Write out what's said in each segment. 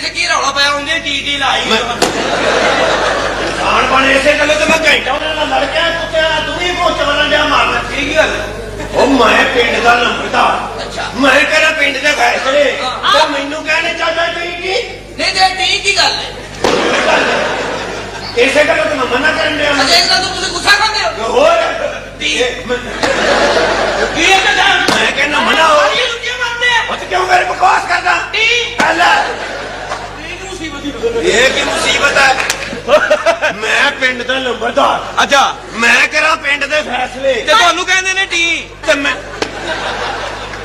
ਇੱਥੇ ਕੀ ਰੌਲਾ ਪਿਆ ਹੁੰਦੇ ਟੀ ਲਾਈ ਖਾਣ ਬਣ ਇਸੇ ਗੱਲੋਂ ਤੇ ਮੈਂ ਘੰਟਾ ਉਹਨਾਂ ਨਾਲ ਲੜ ਗਿਆ ਕੁੱਤਿਆ ਤੂੰ ਵੀ ਪੋਚ ਵਰਨ ਡਿਆ ਮਾਰਨਾ ਕੀ ਗੱਲ ਉਹ ਮੈਂ ਪਿੰਡ ਦਾ ਨੰਬਰਦਾਰ ਅੱਛਾ ਮੈਂ ਕਹਿੰਦਾ ਪਿੰਡ ਦੇ ਫੈਸਲੇ ਤੇ ਮੈਨੂੰ ਕਹਿੰਦੇ ਚਾਚਾ ਟੀ ਕੀ ਨਹੀਂ ਤੇ ਟੀ ਕੀ ਗੱਲ ਹੈ ਇਸੇ ਗੱਲੋਂ ਤੇ ਮੈਂ ਮਨਾ ਕਰਨ ਡਿਆ ਅਜੇ ਇਸ ਗੱਲ ਤੋਂ ਤੁਸੀਂ ਗੁੱਸਾ ਕਰਦੇ ਹੋ ਹੋਰ ਟੀ ਕੀ ਹੈ ਮੈਂ ਕਹਿੰਦਾ ਮਨਾ ਹੋ ਇਹ ਲੁੱਟੀਆਂ ਮਾਰਦੇ ਆ ਉਹ ਤੇ ਕਿਉਂ ਮੇਰੇ ਬਕਵਾਸ ਕਰਦਾ ਟੀ ਪਹਿਲਾਂ ਟੀ ਕੀ ਮੁਸੀਬਤ ਹੀ ਇਹ ਕੀ ਮੁਸੀਬਤ ਹੈ ਮੈਂ ਪਿੰਡ ਦਾ ਨੰਬਰਦਾਰ ਅੱਛਾ ਮੈਂ ਕਰਾਂ ਪਿੰਡ ਦੇ ਫੈਸਲੇ ਤੇ ਤੁਹਾਨੂੰ ਕਹਿੰਦੇ ਨੇ ਟੀ ਤੇ ਮੈਂ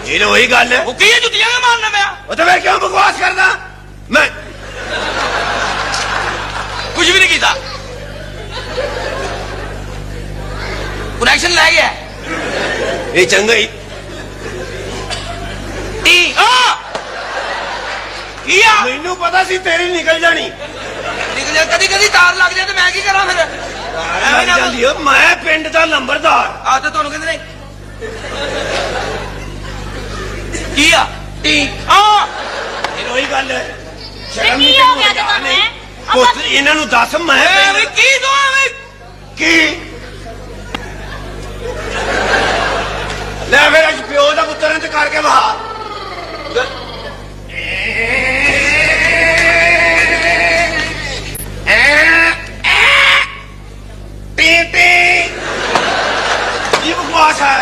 ਇਹ ਉਹੀ ਗੱਲ ਹੈ ਉਹ ਕੀ ਹੈ ਜੁੱਤੀਆਂ ਨਾ ਮਾਰਨਾ ਪਿਆ ਉਹ ਤੇ ਮੈਂ ਕਿਉਂ ਬਕਵਾਸ ਕਰਦਾ ਮੈਂ ਕੁਝ ਵੀ ਨਹੀਂ ਕੀਤਾ ਕਨੈਕਸ਼ਨ ਲੈ ਗਿਆ ਇਹ ਚੰਗਾ ਹੀ ਟੀ ਆ ਕੀ ਆ ਮੈਨੂੰ ਪਤਾ ਸੀ ਤੇਰੀ ਨਿਕਲ ਜਾਣੀ ਨਿਕਲ ਜਾ ਕਦੀ ਕਦੀ ਤਾਰ ਲੱਗ ਜਾਏ ਤੇ ਮੈਂ ਕੀ ਕਰਾਂ ਫਿਰ ਐਵੇਂ ਨਾ ਜਾਂਦੀ ਹੋ ਮੈਂ ਪਿੰਡ ਦਾ ਨੰਬਰਦਾਰ ਆ ਤੇ ਤੁਹਾਨੂੰ ਕਹਿੰਦੇ ਨੇ ਕੀ ਆ ਟੀ ਆ ਇਹ ਉਹੀ ਗੱਲ ਹੈ ਸ਼ਰਮ ਕੀ ਨਹੀਂ ਹੋ ਗਿਆ ਤੁਹਾਨੂੰ ਹੈ ਪੁੱਤ ਇਹਨਾਂ ਨੂੰ ਦੱਸ ਮੈਂ ਐਵੇਂ ਕੀ ਦੋ ਐਵੇਂ ਕੀ ਲੈ ਫਿਰ ਅੱਜ ਪਿਓ ਦਾ ਪੁੱਤਰ ਇੰਤ ਕਰਕੇ ਵਹਾ ये बकवास है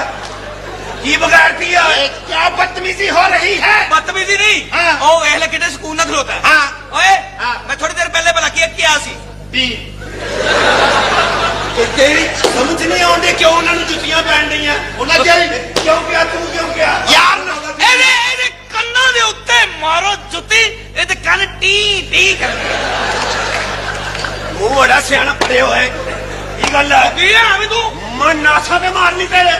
ये बगैरती है क्या बदतमीजी हो रही है बदतमीजी नहीं हाँ। ओ एहले कितने सुकून ना खलोता है हाँ। ओए हाँ। मैं थोड़ी देर पहले भला किया सी तेरी समझ नहीं आती क्यों उन्होंने जुतियां पहन रही हैं क्यों किया तू क्यों किया यार ਇਹਦੇ ਕੰਨਾਂ ਦੇ ਉੱਤੇ ਮਾਰੋ ਜੁੱਤੀ ਇਹਦੇ ਕੰਨ ਟੀ ਟੀ ਕਰਦੇ ਉਹ ਬੜਾ ਸਿਆਣਾ ਪੜਿਆ ਹੋਇਆ ਇਹ ਗੱਲ ਹੈ ਕੀ ਆ ਵੀ ਤੂੰ ਮੈਂ ਨਾਸਾ ਤੇ ਮਾਰਨੀ ਤੇਰੇ